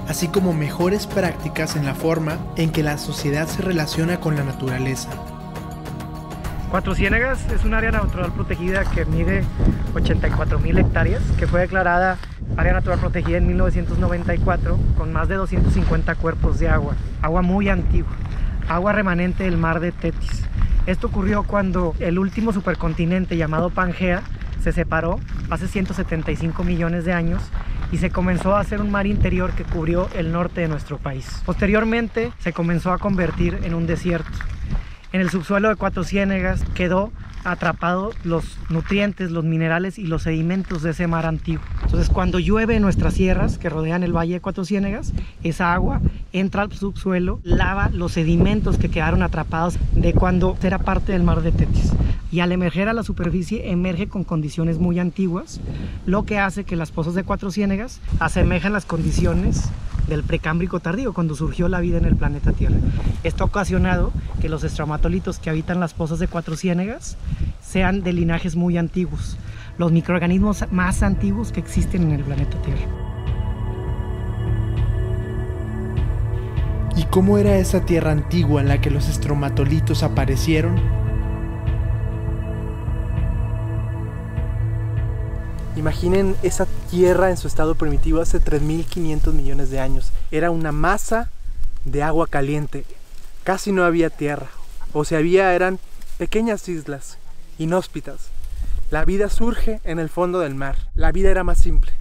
así como mejores prácticas en la forma en que la sociedad se relaciona con la naturaleza. Cuatro Ciénegas es un área natural protegida que mide 84.000 hectáreas, que fue declarada área natural protegida en 1994 con más de 250 cuerpos de agua, agua muy antigua, agua remanente del mar de Tetis. Esto ocurrió cuando el último supercontinente llamado Pangea se separó hace 175 millones de años y se comenzó a hacer un mar interior que cubrió el norte de nuestro país. Posteriormente se comenzó a convertir en un desierto. En el subsuelo de Cuatro Ciénegas quedó atrapado los nutrientes, los minerales y los sedimentos de ese mar antiguo. Entonces cuando llueve en nuestras sierras que rodean el valle de Cuatro Ciénegas, esa agua entra al subsuelo, lava los sedimentos que quedaron atrapados de cuando era parte del mar de Tetis. Y al emerger a la superficie emerge con condiciones muy antiguas, lo que hace que las pozas de Cuatro Ciénegas asemejan las condiciones del Precámbrico tardío, cuando surgió la vida en el planeta Tierra. Esto ha ocasionado que los estromatolitos que habitan las pozas de Cuatro Ciénegas sean de linajes muy antiguos, los microorganismos más antiguos que existen en el planeta Tierra. ¿Y cómo era esa tierra antigua en la que los estromatolitos aparecieron? Imaginen esa tierra en su estado primitivo hace 3.500 millones de años. Era una masa de agua caliente. Casi no había tierra. O si había, eran pequeñas islas, inhóspitas. La vida surge en el fondo del mar. La vida era más simple.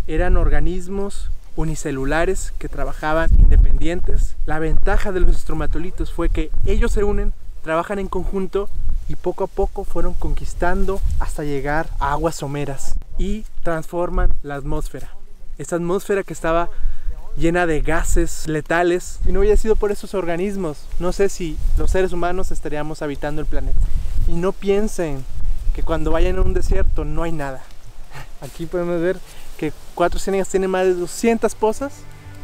Eran organismos unicelulares que trabajaban independientes. La ventaja de los estromatolitos fue que ellos se unen, trabajan en conjunto y poco a poco fueron conquistando hasta llegar a aguas someras y transforman la atmósfera. Esta atmósfera que estaba llena de gases letales. Si no hubiera sido por esos organismos, no sé si los seres humanos estaríamos habitando el planeta. Y no piensen que cuando vayan a un desierto no hay nada. Aquí podemos ver que Cuatro Ciénegas tiene más de 200 pozas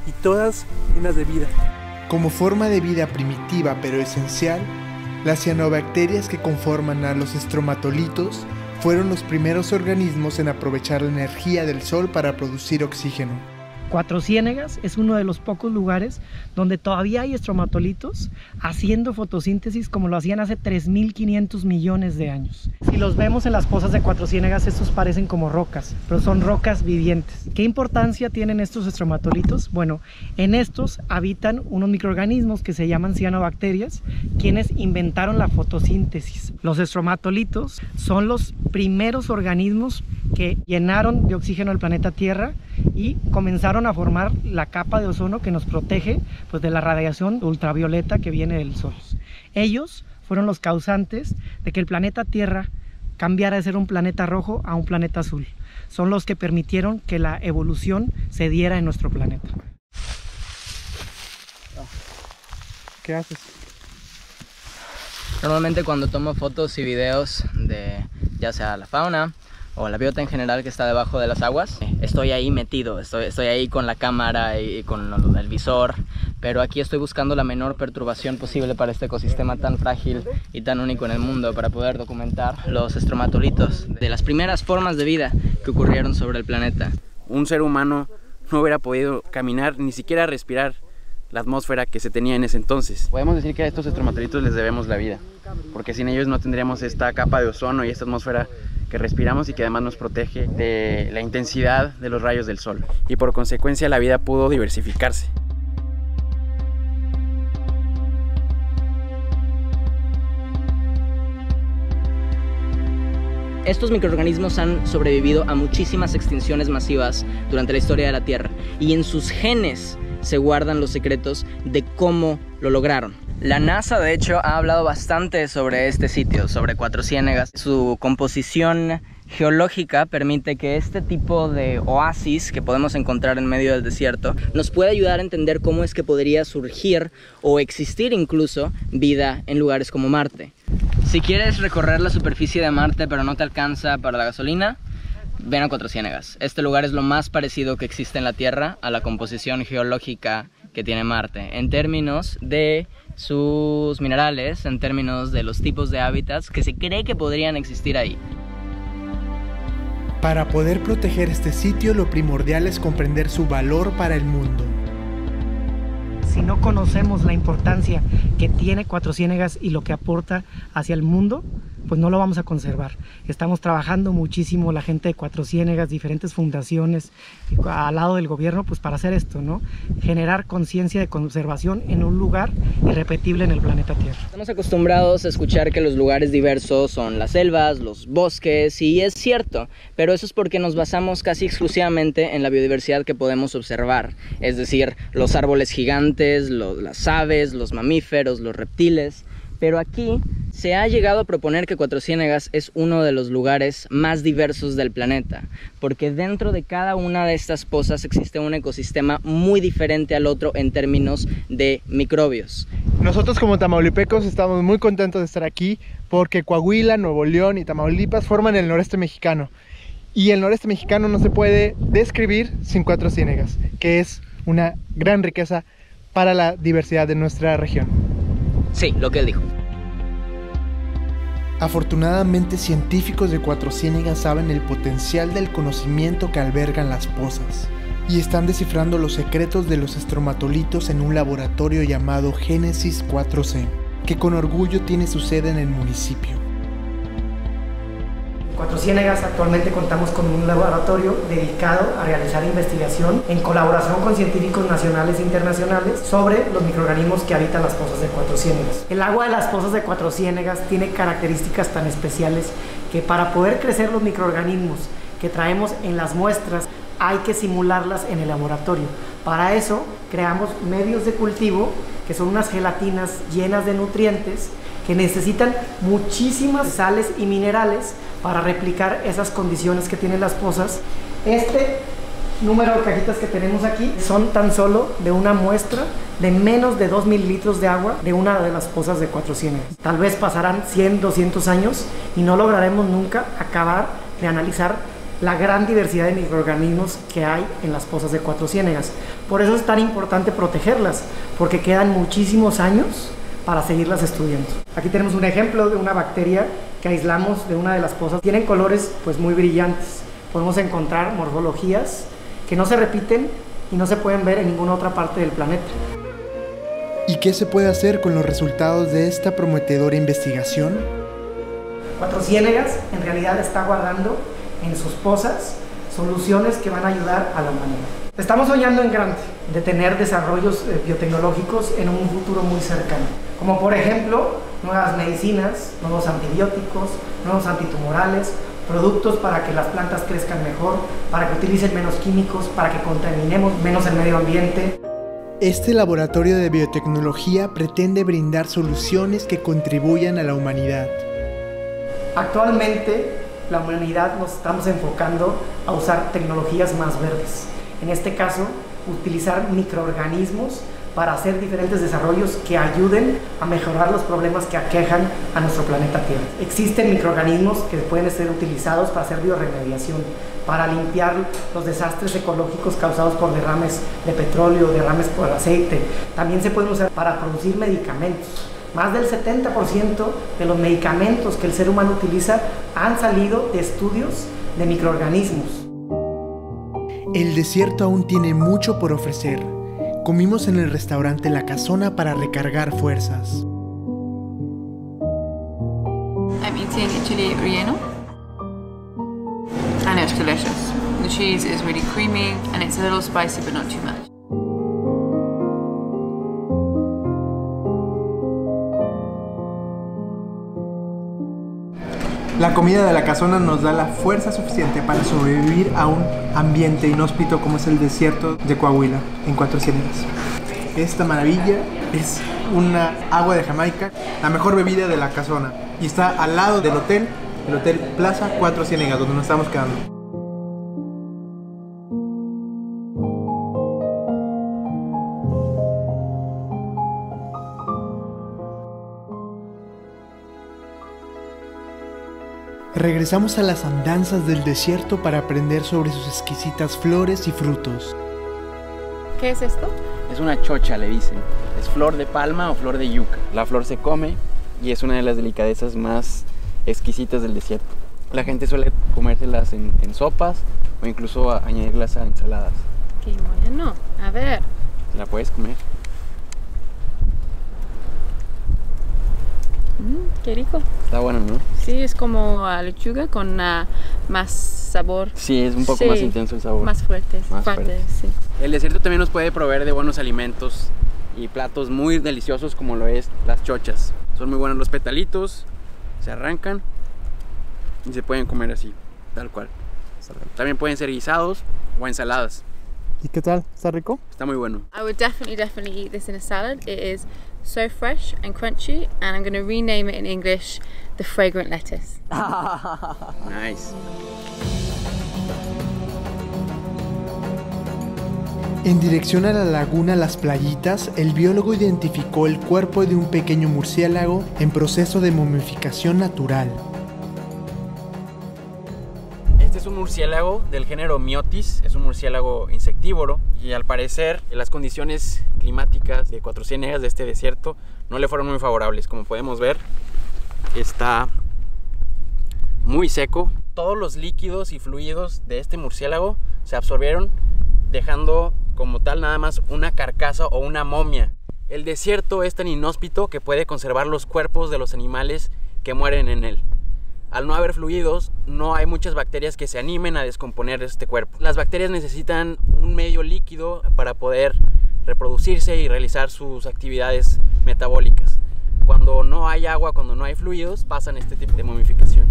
y todas llenas de vida. Como forma de vida primitiva pero esencial, las cianobacterias que conforman a los estromatolitos fueron los primeros organismos en aprovechar la energía del sol para producir oxígeno. Cuatro Ciénegas es uno de los pocos lugares donde todavía hay estromatolitos haciendo fotosíntesis como lo hacían hace 3.500 millones de años. Si los vemos en las pozas de Cuatro Ciénegas, estos parecen como rocas, pero son rocas vivientes. ¿Qué importancia tienen estos estromatolitos? Bueno, en estos habitan unos microorganismos que se llaman cianobacterias, quienes inventaron la fotosíntesis. Los estromatolitos son los primeros organismos que llenaron de oxígeno el planeta Tierra y comenzaron a formar la capa de ozono que nos protege pues, de la radiación ultravioleta que viene del Sol. Ellos fueron los causantes de que el planeta Tierra cambiara de ser un planeta rojo a un planeta azul. Son los que permitieron que la evolución se diera en nuestro planeta. ¿Qué haces? Normalmente cuando tomo fotos y videos de ya sea la fauna o la biota en general que está debajo de las aguas, estoy ahí metido, estoy ahí con la cámara y con el visor, pero aquí estoy buscando la menor perturbación posible para este ecosistema tan frágil y tan único en el mundo, para poder documentar los estromatolitos de las primeras formas de vida que ocurrieron sobre el planeta. Un ser humano no hubiera podido caminar, ni siquiera respirar la atmósfera que se tenía en ese entonces. Podemos decir que a estos estromatolitos les debemos la vida, porque sin ellos no tendríamos esta capa de ozono y esta atmósfera que respiramos y que además nos protege de la intensidad de los rayos del sol. Y por consecuencia la vida pudo diversificarse. Estos microorganismos han sobrevivido a muchísimas extinciones masivas durante la historia de la Tierra, y en sus genes se guardan los secretos de cómo lo lograron. La NASA, de hecho, ha hablado bastante sobre este sitio, sobre Cuatro Ciénegas. Su composición geológica permite que este tipo de oasis que podemos encontrar en medio del desierto nos puede ayudar a entender cómo es que podría surgir o existir incluso vida en lugares como Marte. Si quieres recorrer la superficie de Marte pero no te alcanza para la gasolina, ven a Cuatro Ciénegas. Este lugar es lo más parecido que existe en la Tierra a la composición geológica que tiene Marte, en términos de sus minerales, en términos de los tipos de hábitats que se cree que podrían existir ahí. Para poder proteger este sitio, lo primordial es comprender su valor para el mundo. Si no conocemos la importancia que tiene Cuatro Ciénegas y lo que aporta hacia el mundo, pues no lo vamos a conservar. Estamos trabajando muchísimo la gente de Cuatro Ciénegas, diferentes fundaciones al lado del gobierno, pues para hacer esto, ¿no? Generar conciencia de conservación en un lugar irrepetible en el planeta Tierra. Estamos acostumbrados a escuchar que los lugares diversos son las selvas, los bosques, y es cierto, pero eso es porque nos basamos casi exclusivamente en la biodiversidad que podemos observar, es decir, los árboles gigantes, las aves, los mamíferos, los reptiles. Pero aquí se ha llegado a proponer que Cuatro Ciénegas es uno de los lugares más diversos del planeta, porque dentro de cada una de estas pozas existe un ecosistema muy diferente al otro en términos de microbios. Nosotros como tamaulipecos estamos muy contentos de estar aquí porque Coahuila, Nuevo León y Tamaulipas forman el noreste mexicano. Y el noreste mexicano no se puede describir sin Cuatro Ciénegas, que es una gran riqueza para la diversidad de nuestra región. Sí, lo que él dijo. Afortunadamente, científicos de Cuatro Ciénegas saben el potencial del conocimiento que albergan las pozas y están descifrando los secretos de los estromatolitos en un laboratorio llamado Génesis 4C, que con orgullo tiene su sede en el municipio. En Cuatro Ciénegas actualmente contamos con un laboratorio dedicado a realizar investigación en colaboración con científicos nacionales e internacionales sobre los microorganismos que habitan las pozas de Cuatro Ciénegas. El agua de las pozas de Cuatro Ciénegas tiene características tan especiales que para poder crecer los microorganismos que traemos en las muestras hay que simularlas en el laboratorio. Para eso creamos medios de cultivo que son unas gelatinas llenas de nutrientes que necesitan muchísimas sales y minerales para replicar esas condiciones que tienen las pozas. Este número de cajitas que tenemos aquí son tan solo de una muestra de menos de 2 mililitros de agua de una de las pozas de Cuatro Ciénegas. Tal vez pasarán 100, 200 años y no lograremos nunca acabar de analizar la gran diversidad de microorganismos que hay en las pozas de Cuatro Ciénegas. Por eso es tan importante protegerlas, porque quedan muchísimos años para seguirlas estudiando. Aquí tenemos un ejemplo de una bacteria que aislamos de una de las pozas. Tienen colores pues muy brillantes. Podemos encontrar morfologías que no se repiten y no se pueden ver en ninguna otra parte del planeta. ¿Y qué se puede hacer con los resultados de esta prometedora investigación? Cuatro Ciénegas en realidad está guardando en sus pozas soluciones que van a ayudar a la humanidad. Estamos soñando en grande de tener desarrollos biotecnológicos en un futuro muy cercano, como por ejemplo nuevas medicinas, nuevos antibióticos, nuevos antitumorales, productos para que las plantas crezcan mejor, para que utilicen menos químicos, para que contaminemos menos el medio ambiente. Este laboratorio de biotecnología pretende brindar soluciones que contribuyan a la humanidad. Actualmente, la humanidad nos estamos enfocando a usar tecnologías más verdes. En este caso, utilizar microorganismos para hacer diferentes desarrollos que ayuden a mejorar los problemas que aquejan a nuestro planeta Tierra. Existen microorganismos que pueden ser utilizados para hacer bioremediación, para limpiar los desastres ecológicos causados por derrames de petróleo, derrames por aceite. También se pueden usar para producir medicamentos. Más del 70% de los medicamentos que el ser humano utiliza han salido de estudios de microorganismos. El desierto aún tiene mucho por ofrecer. Comimos en el restaurante La Casona para recargar fuerzas. I'm eating chili relleno, and it's delicious. The cheese is really creamy, and it's a little spicy, but not too much. La comida de La Casona nos da la fuerza suficiente para sobrevivir a un ambiente inhóspito como es el desierto de Coahuila, en Cuatro Ciénegas. Esta maravilla es una agua de Jamaica, la mejor bebida de La Casona, y está al lado del hotel, el Hotel Plaza Cuatro Ciénegas, donde nos estamos quedando. Regresamos a las andanzas del desierto para aprender sobre sus exquisitas flores y frutos. ¿Qué es esto? Es una chocha, le dicen. Es flor de palma o flor de yuca. La flor se come y es una de las delicadezas más exquisitas del desierto. La gente suele comérselas en sopas o incluso añadirlas a ensaladas. Qué bueno. A ver. La puedes comer. Qué rico. Está bueno, ¿no? Sí, es como lechuga con más sabor. Sí, es un poco más intenso el sabor. Más fuerte, sí. El desierto también nos puede proveer de buenos alimentos y platos muy deliciosos como lo es las chochas. Son muy buenos los petalitos, se arrancan y se pueden comer así, tal cual. También pueden ser guisados o ensaladas. ¿Y qué tal? ¿Está rico? Está muy bueno. I would definitely eat this in a salad. It is so fresh and crunchy, and I'm going to rename it in English the fragrant lettuce. Nice. En dirección a la laguna Las Playitas, el biólogo identificó el cuerpo de un pequeño murciélago en proceso de momificación natural. Este es un murciélago del género Myotis, es un murciélago insectívoro y al parecer las condiciones climáticas de Cuatro Ciénegas, de este desierto, no le fueron muy favorables. Como podemos ver, está muy seco. Todos los líquidos y fluidos de este murciélago se absorbieron, dejando como tal nada más una carcasa o una momia. El desierto es tan inhóspito que puede conservar los cuerpos de los animales que mueren en él. Al no haber fluidos, no hay muchas bacterias que se animen a descomponer este cuerpo. Las bacterias necesitan un medio líquido para poder reproducirse y realizar sus actividades metabólicas. Cuando no hay agua, cuando no hay fluidos, pasan este tipo de momificación.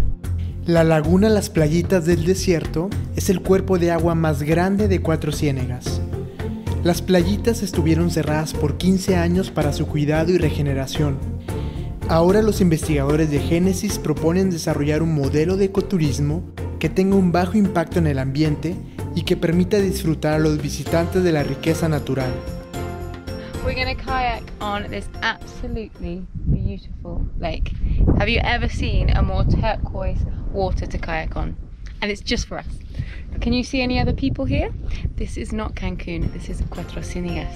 La laguna Las Playitas del desierto es el cuerpo de agua más grande de Cuatro Ciénegas. Las playitas estuvieron cerradas por 15 años para su cuidado y regeneración. Ahora los investigadores de Génesis proponen desarrollar un modelo de ecoturismo que tenga un bajo impacto en el ambiente y que permita disfrutar a los visitantes de la riqueza natural. We're going to kayak on this absolutely beautiful lake. Have you ever seen a more turquoise water to kayak on? And it's just for us. Can you see any other people here? This is not Cancun, this is Cuatro Ciénegas.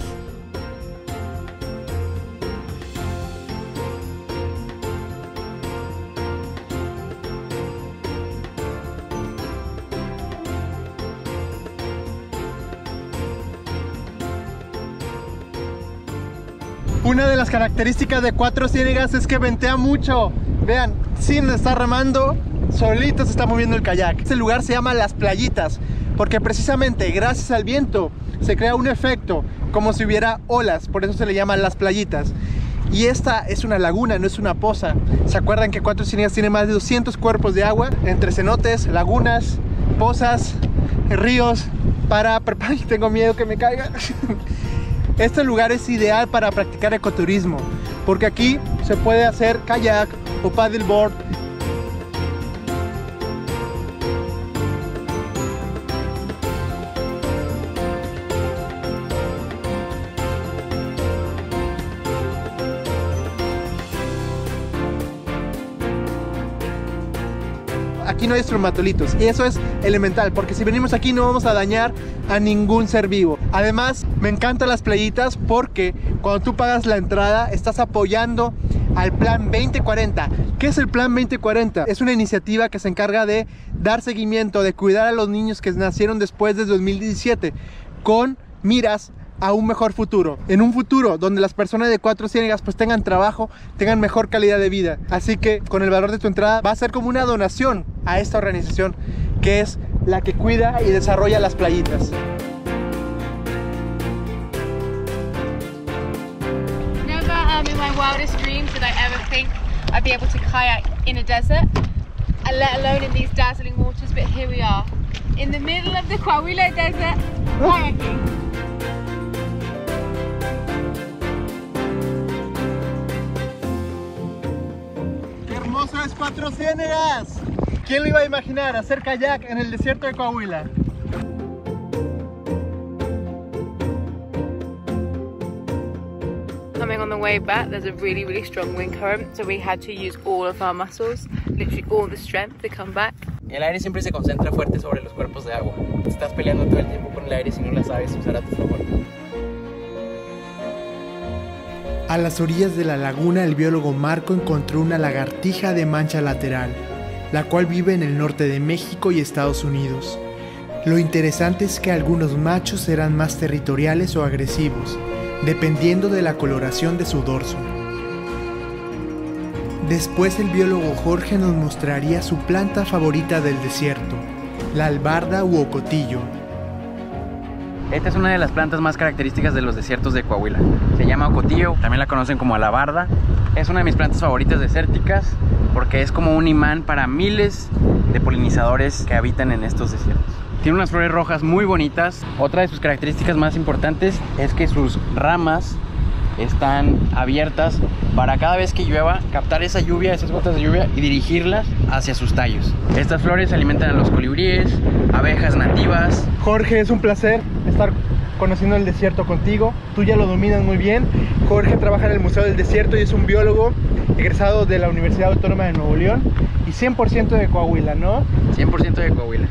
Una de las características de Cuatro Ciénegas es que ventea mucho. Vean, sin estar remando, solito se está moviendo el kayak. Este lugar se llama Las Playitas, porque precisamente gracias al viento se crea un efecto como si hubiera olas, por eso se le llama Las Playitas. Y esta es una laguna, no es una poza. ¿Se acuerdan que Cuatro Ciénegas tiene más de 200 cuerpos de agua? Entre cenotes, lagunas, pozas, ríos, Ay, tengo miedo que me caiga. Este lugar es ideal para practicar ecoturismo, porque aquí se puede hacer kayak o paddleboard. Aquí no hay estromatolitos y eso es elemental, porque si venimos aquí no vamos a dañar a ningún ser vivo. Además, me encantan Las Playitas porque cuando tú pagas la entrada estás apoyando al Plan 2040. ¿Qué es el Plan 2040? Es una iniciativa que se encarga de dar seguimiento, de cuidar a los niños que nacieron después de 2017 con miras a un mejor futuro, en un futuro donde las personas de Cuatro Ciénegas pues tengan trabajo, tengan mejor calidad de vida. Así que con el valor de tu entrada va a ser como una donación a esta organización que es la que cuida y desarrolla Las Playitas. Never in my wildest dreams did I ever think I'd be able to kayak in a desert, and let alone in these dazzling waters, but here we are in the middle of the Coahuila Desert kayaking. ¡Hermoso es Cuatro Ciénegas! ¿Quién lo iba a imaginar? Hacer kayak en el desierto de Coahuila. Coming on the way back, there's a really strong wind current, so we had to use all of our muscles, literally all the strength to come back. El aire siempre se concentra fuerte sobre los cuerpos de agua. Estás peleando todo el tiempo con el aire si no la sabes usar a tu favor. A las orillas de la laguna, el biólogo Marco encontró una lagartija de mancha lateral, la cual vive en el norte de México y Estados Unidos. Lo interesante es que algunos machos serán más territoriales o agresivos, dependiendo de la coloración de su dorso. Después el biólogo Jorge nos mostraría su planta favorita del desierto, la albarda u ocotillo. Esta es una de las plantas más características de los desiertos de Coahuila. Se llama ocotillo, también la conocen como alabarda. Es una de mis plantas favoritas desérticas porque es como un imán para miles de polinizadores que habitan en estos desiertos. Tiene unas flores rojas muy bonitas. Otra de sus características más importantes es que sus ramas están abiertas para cada vez que llueva captar esa lluvia, esas gotas de lluvia y dirigirlas hacia sus tallos. Estas flores alimentan a los colibríes, abejas nativas. Jorge, es un placer estar conociendo el desierto contigo. Tú ya lo dominas muy bien. Jorge trabaja en el Museo del Desierto y es un biólogo egresado de la Universidad Autónoma de Nuevo León y 100% de Coahuila, ¿no? 100% de Coahuila.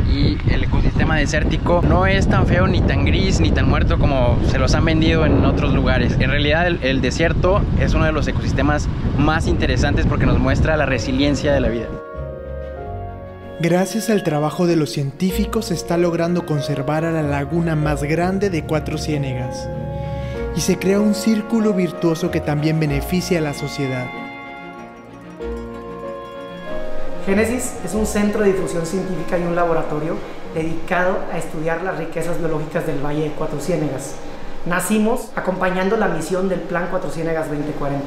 Y el ecosistema desértico no es tan feo, ni tan gris, ni tan muerto como se los han vendido en otros lugares. En realidad el desierto es uno de los ecosistemas más interesantes porque nos muestra la resiliencia de la vida. Gracias al trabajo de los científicos se está logrando conservar a la laguna más grande de Cuatro Ciénegas y se crea un círculo virtuoso que también beneficia a la sociedad. Génesis es un centro de difusión científica y un laboratorio dedicado a estudiar las riquezas biológicas del Valle de Cuatro Ciénegas. Nacimos acompañando la misión del Plan Cuatro Ciénegas 2040.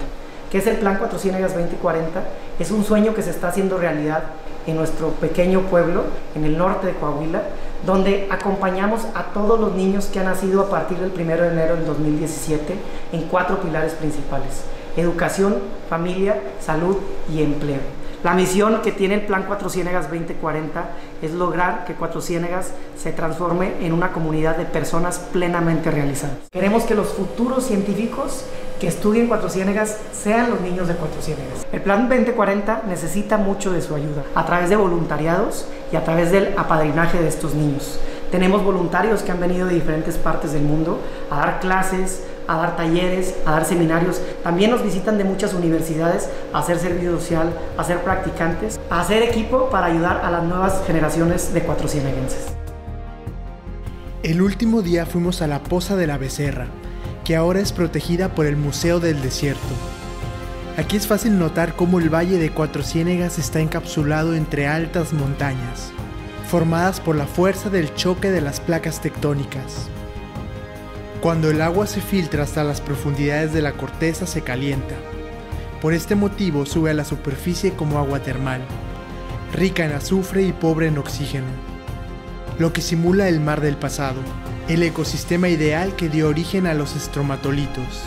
¿Qué es el Plan Cuatro Ciénegas 2040? Es un sueño que se está haciendo realidad en nuestro pequeño pueblo, en el norte de Coahuila, donde acompañamos a todos los niños que han nacido a partir del 1 de enero del 2017 en 4 pilares principales: educación, familia, salud y empleo. La misión que tiene el Plan Cuatro Ciénegas 2040 es lograr que Cuatro Ciénegas se transforme en una comunidad de personas plenamente realizadas. Queremos que los futuros científicos que estudien Cuatro Ciénegas sean los niños de Cuatro Ciénegas. El Plan 2040 necesita mucho de su ayuda, a través de voluntariados y a través del apadrinaje de estos niños. Tenemos voluntarios que han venido de diferentes partes del mundo a dar clases, a dar talleres, a dar seminarios. También nos visitan de muchas universidades a hacer servicio social, a ser practicantes, a hacer equipo para ayudar a las nuevas generaciones de cuatrocieneguenses. El último día fuimos a la Poza de la Becerra, que ahora es protegida por el Museo del Desierto. Aquí es fácil notar cómo el Valle de Cuatro Ciénegas está encapsulado entre altas montañas, formadas por la fuerza del choque de las placas tectónicas. Cuando el agua se filtra hasta las profundidades de la corteza se calienta. Por este motivo sube a la superficie como agua termal, rica en azufre y pobre en oxígeno, lo que simula el mar del pasado, el ecosistema ideal que dio origen a los estromatolitos.